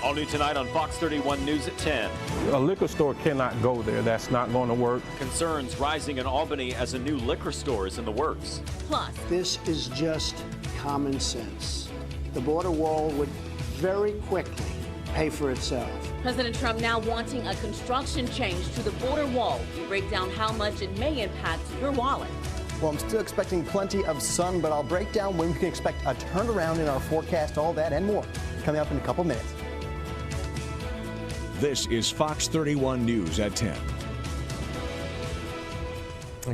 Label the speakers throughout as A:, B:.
A: All new tonight on Fox 31 News at 10.
B: A liquor store cannot go there. That's not going to work.
A: Concerns rising in Albany as a new liquor store is in the works.
C: Plus,
D: this is just common sense. The border wall would very quickly pay for itself.
C: President Trump now wanting a construction change to the border wall. We break down how much it may impact your wallet.
E: Well, I'm still expecting plenty of sun, but I'll break down when we can expect a turnaround in our forecast, all that and more, coming up in a couple minutes.
F: This is Fox 31 News at 10.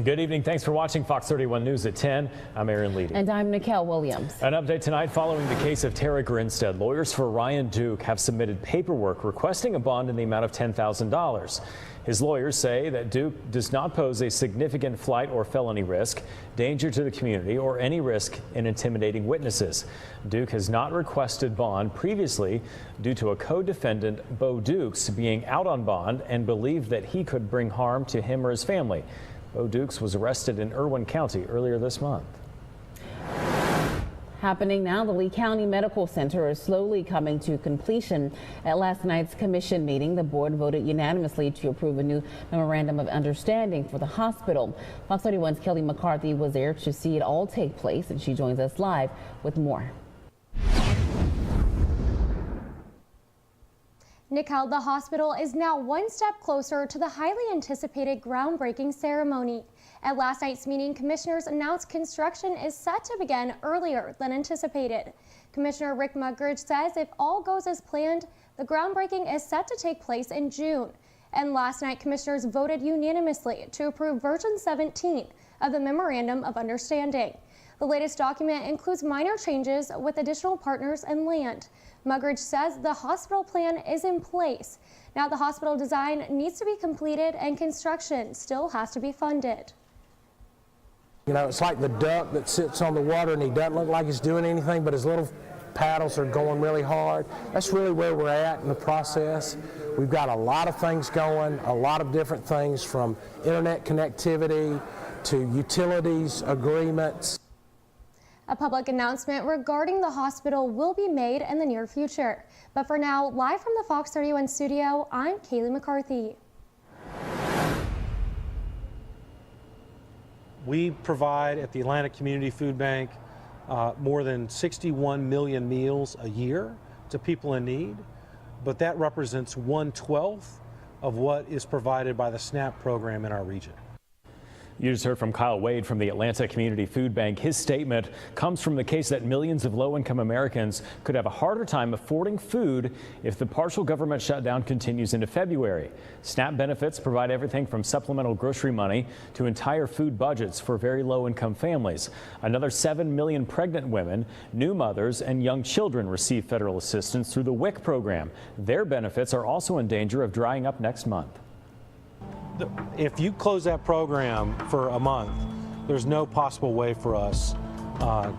G: Good evening. Thanks for watching Fox 31 News at 10. I'm Aaron Leedy.
H: And I'm Nicole Williams.
G: An update tonight following the case of Tara Grinstead. Lawyers for Ryan Duke have submitted paperwork requesting a bond in the amount of $10,000. His lawyers say that Duke does not pose a significant flight or felony risk, danger to the community, or any risk in intimidating witnesses. Duke has not requested bond previously due to a co-defendant, Bo Dukes, being out on bond and believed that he could bring harm to him or his family. Bo Dukes was arrested in Irwin County earlier this month.
H: Happening now, the Lee County Medical Center is slowly coming to completion. At last night's commission meeting, the board voted unanimously to approve a new memorandum of understanding for the hospital. Fox 31's Kelly McCarthy was there to see it all take place, and she joins us live with more.
I: Nicole, the hospital is now one step closer to the highly anticipated groundbreaking ceremony. At last night's meeting, commissioners announced construction is set to begin earlier than anticipated. Commissioner Rick Muggeridge says if all goes as planned, the groundbreaking is set to take place in June. And last night, commissioners voted unanimously to approve version 17 of the Memorandum of Understanding. The latest document includes minor changes with additional partners and land. Muggeridge says the hospital plan is in place. Now the hospital design needs to be completed and construction still has to be funded.
J: You know, it's like the duck that sits on the water and he doesn't look like he's doing anything, but his little paddles are going really hard. That's really where we're at in the process. We've got a lot of things going, a lot of different things from internet connectivity to utilities agreements.
I: A public announcement regarding the hospital will be made in the near future. But for now, live from the Fox 31 studio, I'm Kaylee McCarthy.
K: We provide at the Atlanta Community Food Bank more than 61 million meals a year to people in need, but that represents 1/12 of what is provided by the SNAP program in our region.
G: You just heard from Kyle Wade from the Atlanta Community Food Bank. His statement comes from the case that millions of low-income Americans could have a harder time affording food if the partial government shutdown continues into February. SNAP benefits provide everything from supplemental grocery money to entire food budgets for very low-income families. Another 7 million pregnant women, new mothers, and young children receive federal assistance through the WIC program. Their benefits are also in danger of drying up next month.
K: If you close that program for a month, there's no possible way for us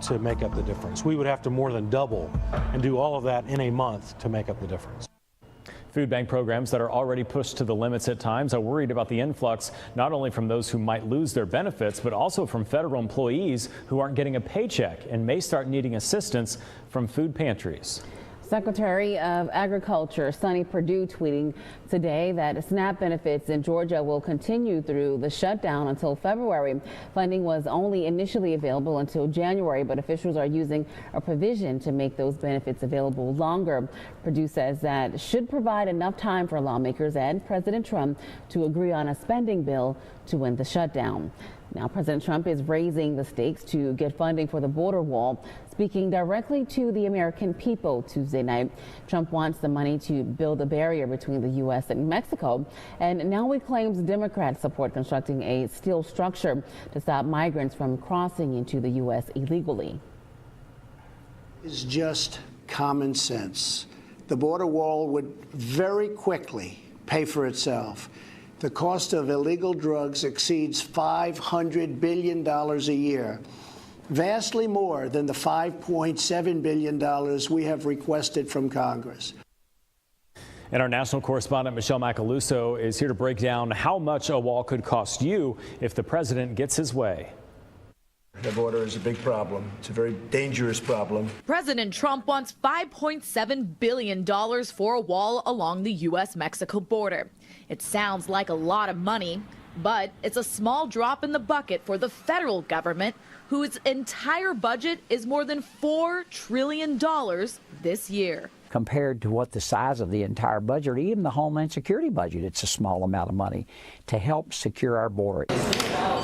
K: to make up the difference. We would have to more than double and do all of that in a month to make up the difference.
G: Food bank programs that are already pushed to the limits at times are worried about the influx, not only from those who might lose their benefits, but also from federal employees who aren't getting a paycheck and may start needing assistance from food pantries.
H: Secretary of Agriculture Sonny Perdue tweeting today that SNAP benefits in Georgia will continue through the shutdown until February. Funding was only initially available until January, but officials are using a provision to make those benefits available longer. Perdue says that should provide enough time for lawmakers and President Trump to agree on a spending bill to end the shutdown. Now, President Trump is raising the stakes to get funding for the border wall. Speaking directly to the American people Tuesday night, Trump wants the money to build a barrier between the U.S. and Mexico. And now he claims Democrats support constructing a steel structure to stop migrants from crossing into the U.S. illegally.
D: It's just common sense. The border wall would very quickly pay for itself. The cost of illegal drugs exceeds $500 billion a year, vastly more than the $5.7 billion we have requested from Congress.
G: And our national correspondent Michelle Macaluso is here to break down how much a wall could cost you if the president gets his way.
L: The border is a big problem. It's a very dangerous problem.
M: President Trump wants $5.7 billion for a wall along the U.S.-Mexico border. It sounds like a lot of money, but it's a small drop in the bucket for the federal government, whose entire budget is more than $4 trillion this year.
N: Compared to what the size of the entire budget, or even the Homeland Security budget, it's a small amount of money to help secure our border.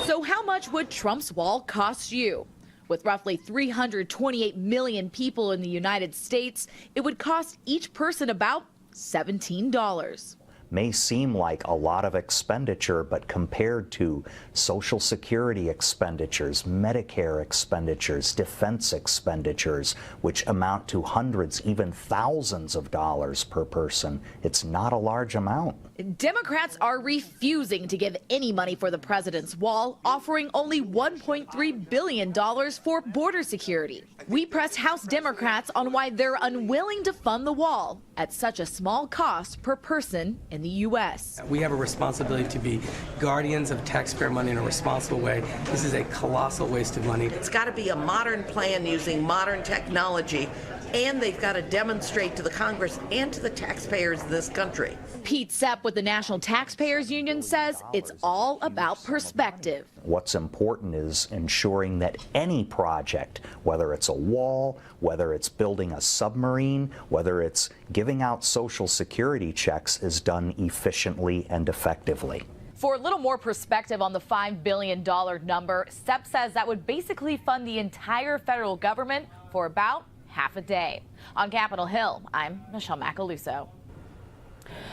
M: So how much would Trump's wall cost you? With roughly 328 million people in the United States, it would cost each person about $17.
O: May seem like a lot of expenditure, but compared to Social Security expenditures, Medicare expenditures, defense expenditures, which amount to hundreds, even thousands of dollars per person, it's not a large amount.
M: Democrats are refusing to give any money for the president's wall, offering only $1.3 billion for border security. We pressed House Democrats on why they're unwilling to fund the wall at such a small cost per person in the U.S.
P: We have a responsibility to be guardians of taxpayer money in a responsible way. This is a colossal waste of money.
Q: It's got to be a modern plan using modern technology, and they've got to demonstrate to the Congress and to the taxpayers of this country.
M: Pete Sepp with the National Taxpayers Union says it's all about perspective.
O: What's important is ensuring that any project, whether it's a wall, whether it's building a submarine, whether it's giving out Social Security checks, is done efficiently and effectively.
M: For a little more perspective on the $5 billion number, Sepp says that would basically fund the entire federal government for about half a day. On Capitol Hill, I'm Michelle Macaluso.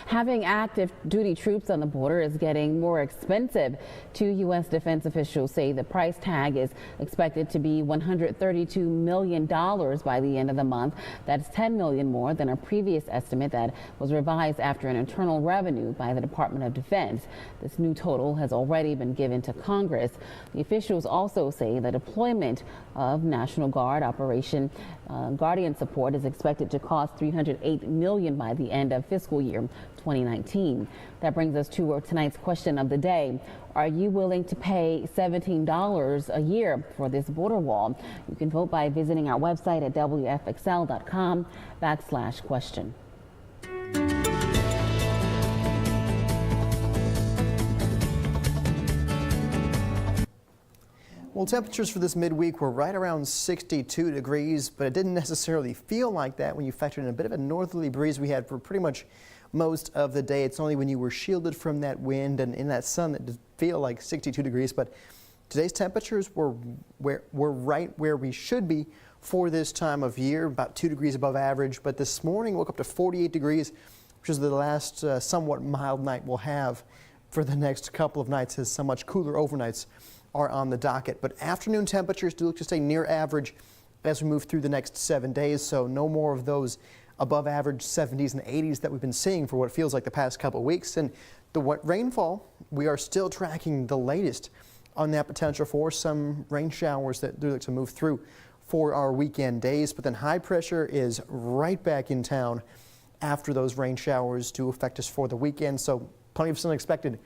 H: Having active duty troops on the border is getting more expensive. Two U.S. defense officials say the price tag is expected to be $132 million by the end of the month. That's $10 million more than a previous estimate that was revised after an internal revenue by the Department of Defense. This new total has already been given to Congress. The officials also say the deployment of National Guard Operation Guardian Support is expected to cost $308 million by the end of fiscal year 2019. That brings us to tonight's question of the day. Are you willing to pay $17 a year for this border wall? You can vote by visiting our website at wfxl.com/question.
E: Well, temperatures for this midweek were right around 62 degrees, but it didn't necessarily feel like that when you factored in a bit of a northerly breeze we had for pretty much most of the day. It's only when you were shielded from that wind and in that sun that did feel like 62 degrees. But today's temperatures were right where we should be for this time of year, about 2 degrees above average. But this morning woke up to 48 degrees, which is the last somewhat mild night we'll have for the next couple of nights, as some much cooler overnights are on the docket. But afternoon temperatures do look to stay near average as we move through the next 7 days. So no more of those above average 70s and 80s that we've been seeing for what feels like the past couple of weeks. And the rainfall, we are still tracking the latest on that potential for some rain showers that do look to move through for our weekend days. But then high pressure is right back in town after those rain showers do affect us for the weekend. So plenty of sun expected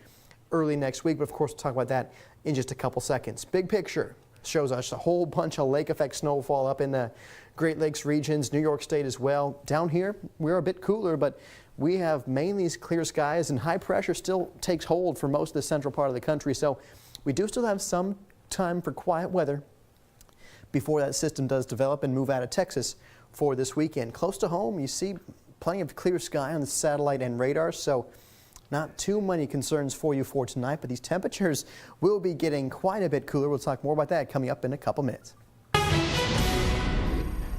E: early next week. But of course, we'll talk about that in just a couple seconds. Big picture shows us a whole bunch of lake effect snowfall up in the Great Lakes regions, New York State as well. Down here, we're a bit cooler, but we have mainly clear skies, and high pressure still takes hold for most of the central part of the country. So we do still have some time for quiet weather before that system does develop and move out of Texas for this weekend. Close to home, you see plenty of clear sky on the satellite and radar, so not too many concerns for you for tonight, but these temperatures will be getting quite a bit cooler. We'll talk more about that coming up in a couple minutes.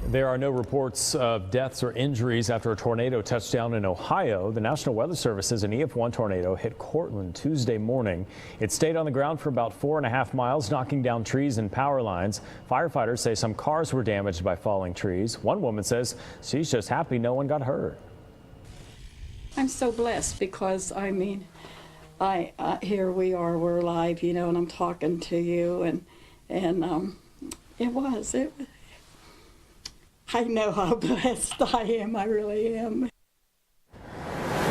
G: There are no reports of deaths or injuries after a tornado touched down in Ohio. The National Weather Service says an EF1 tornado hit Cortland Tuesday morning. It stayed on the ground for about 4.5 miles, knocking down trees and power lines. Firefighters say some cars were damaged by falling trees. One woman says she's just happy no one got hurt.
R: I'm so blessed because, I mean, here we are, we're alive, you know, and I'm talking to you, and I know how blessed I am, I really am.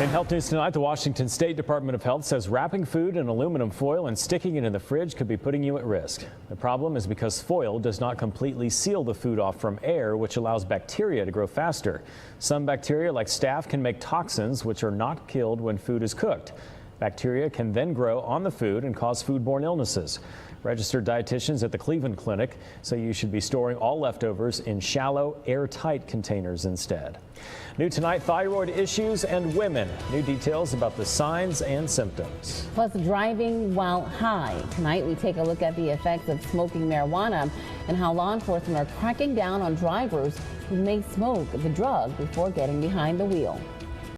G: In health news tonight, the Washington State Department of Health says wrapping food in aluminum foil and sticking it in the fridge could be putting you at risk. The problem is because foil does not completely seal the food off from air, which allows bacteria to grow faster. Some bacteria, like staph, can make toxins which are not killed when food is cooked. Bacteria can then grow on the food and cause foodborne illnesses. Registered dietitians at the Cleveland Clinic say you should be storing all leftovers in shallow, airtight containers instead. New tonight, thyroid issues and women. New details about the signs and symptoms.
H: Plus, driving while high. Tonight, we take a look at the effects of smoking marijuana and how law enforcement are cracking down on drivers who may smoke the drug before getting behind the wheel.